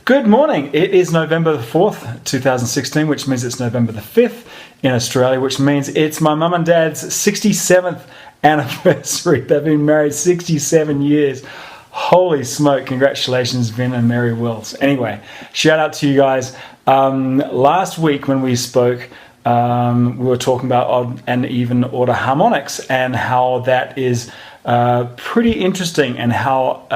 Good morning. It is November the 4th, 2016, which means it's November the 5th in Australia, which means it's my mum and dad's 67th anniversary. They've been married 67 years. Holy smoke. Congratulations, Vin and Mary Wills. Anyway, shout out to you guys. Last week when we spoke, we were talking about odd and even order harmonics and how that is pretty interesting, and how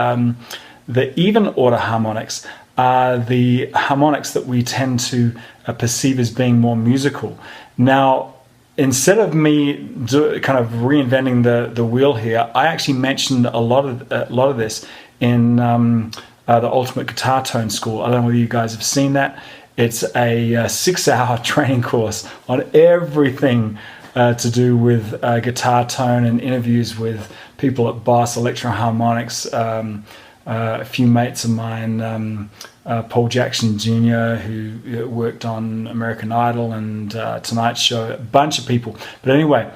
the even order harmonics are the harmonics that we tend to perceive as being more musical. Now, instead of me kind of reinventing the wheel here, I actually mentioned a lot of this in the Ultimate Guitar Tone School. I don't know whether you guys have seen that. It's a 6-hour training course on everything to do with guitar tone, and interviews with people at Boss, Electro Harmonics, a few mates of mine, Paul Jackson Jr., who worked on American Idol and Tonight Show, a bunch of people. But anyway,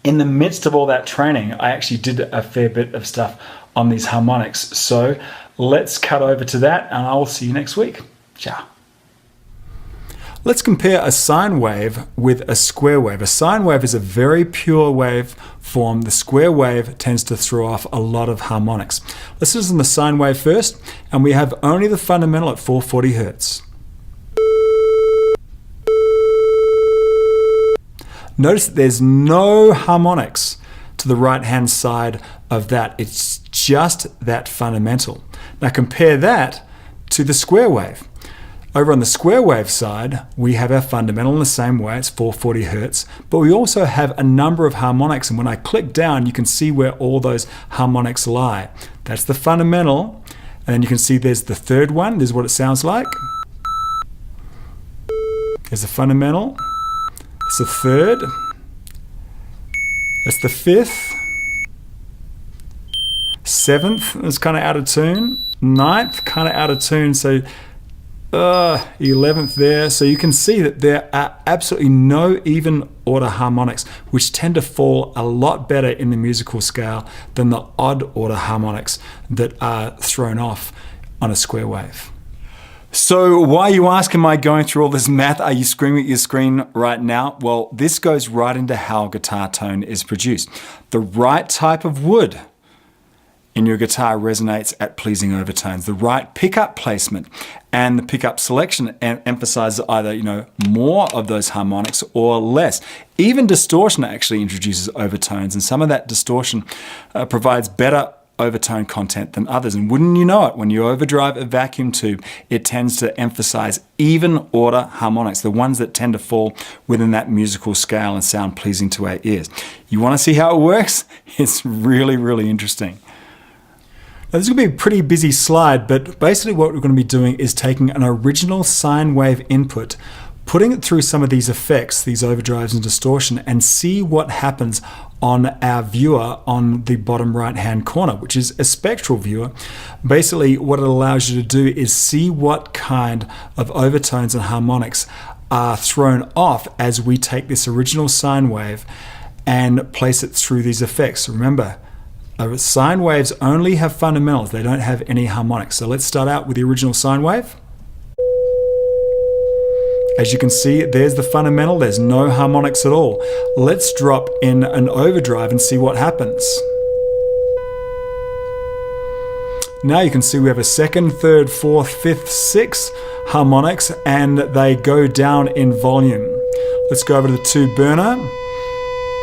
in the midst of all that training, I actually did a fair bit of stuff on these harmonics. So let's cut over to that, and I'll see you next week. Ciao. Let's compare a sine wave with a square wave. A sine wave is a very pure wave form. The square wave tends to throw off a lot of harmonics. Let's listen to the sine wave first, and we have only the fundamental at 440 Hertz. Notice that there's no harmonics to the right-hand side of that. It's just that fundamental. Now compare that to the square wave. Over on the square wave side, we have our fundamental in the same way, it's 440 Hertz, but we also have a number of harmonics, and when I click down, you can see where all those harmonics lie. That's the fundamental, and then you can see there's the third one. This is what it sounds like. There's the fundamental, it's the third, that's the fifth, seventh is kind of out of tune, ninth kind of out of tune, so 11th there. So you can see that there are absolutely no even order harmonics, which tend to fall a lot better in the musical scale than the odd order harmonics that are thrown off on a square wave. So why, you ask, am I going through all this math? Are you screaming at your screen right now? Well, this goes right into how guitar tone is produced. The right type of wood in your guitar resonates at pleasing overtones. The right pickup placement and the pickup selection emphasizes either more of those harmonics or less. Even distortion actually introduces overtones, and some of that distortion provides better overtone content than others. And wouldn't you know it, when you overdrive a vacuum tube, it tends to emphasize even order harmonics, the ones that tend to fall within that musical scale and sound pleasing to our ears. You want to see how it works? It's really, really interesting. Now, this is going to be a pretty busy slide, but basically what we're going to be doing is taking an original sine wave input, putting it through some of these effects, these overdrives and distortion, and see what happens on our viewer on the bottom right hand corner, which is a spectral viewer. Basically what it allows you to do is see what kind of overtones and harmonics are thrown off as we take this original sine wave and place it through these effects. Remember, sine waves only have fundamentals, they don't have any harmonics. So let's start out with the original sine wave. As you can see, there's the fundamental, there's no harmonics at all. Let's drop in an overdrive and see what happens. Now you can see we have a second, third, fourth, fifth, sixth harmonics, and they go down in volume. Let's go over to the two burner.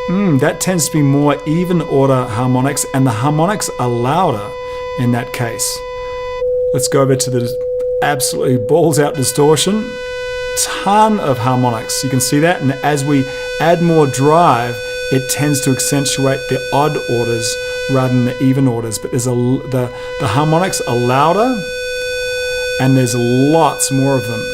That tends to be more even order harmonics, and the harmonics are louder in that case. Let's go over to the absolutely balls out distortion. Ton of harmonics, you can see that, and as we add more drive, it tends to accentuate the odd orders rather than the even orders. But there's the harmonics are louder, and there's lots more of them.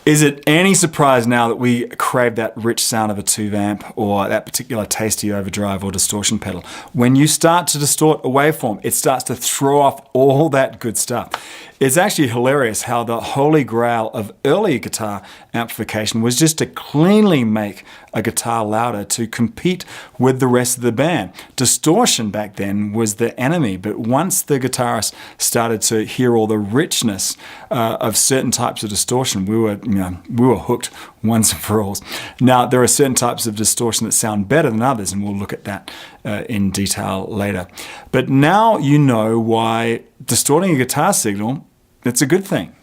Is it any surprise now that we crave that rich sound of a tube amp or that particular tasty overdrive or distortion pedal? When you start to distort a waveform, it starts to throw off all that good stuff. It's actually hilarious how the holy grail of early guitar amplification was just to cleanly make a guitar louder to compete with the rest of the band. Distortion back then was the enemy, but once the guitarist started to hear all the richness of certain types of distortion, we were hooked once and for all. Now, there are certain types of distortion that sound better than others, and we'll look at that in detail later. But now you know why distorting a guitar signal, it's a good thing.